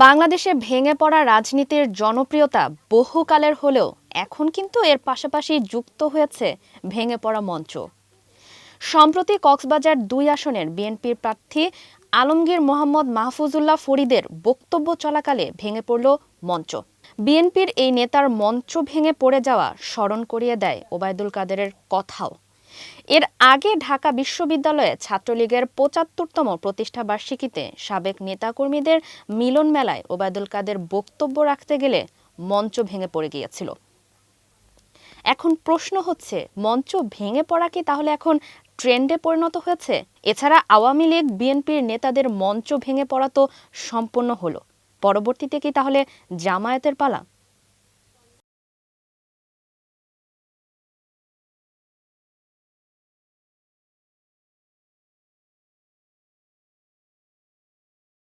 বাংলাদেশে ভেঙে পড়া রাজনীতির জনপ্রিয়তা বহুকালের হলেও এখন কিন্তু এর পাশাপাশি যুক্ত হয়েছে ভেঙে পড়া মঞ্চ। সম্প্রতি কক্সবাজার ২ আসনের বিএনপির প্রার্থী আলমগীর মোহাম্মদ মাহফুজুল্লাহ ফরিদের বক্তব্য চলাকালে ভেঙে পড়ল মঞ্চ। বিএনপির এই নেতার মঞ্চ ভেঙে পড়ে যাওয়া স্মরণ করিয়ে দেয় ওবায়দুল কাদেরের কথাও। এর আগে ঢাকা বিশ্ববিদ্যালয়ে ছাত্রলীগের ৭৫তম প্রতিষ্ঠাবার্ষিকীতে সাবেক নেতাকর্মীদের মিলন মেলায় ওবায়দুল কাদের বক্তব্য রাখতে গেলে মঞ্চ ভেঙে পড়ে গিয়েছিল। এখন প্রশ্ন হচ্ছে, মঞ্চ ভেঙে পড়া কি তাহলে এখন ট্রেন্ডে পরিণত হয়েছে? এছাড়া আওয়ামী লীগ বিএনপির নেতাদের মঞ্চ ভেঙে পড়া তো সম্পূর্ণ হলো, পরবর্তীতে কি তাহলে জামায়াতের পালা?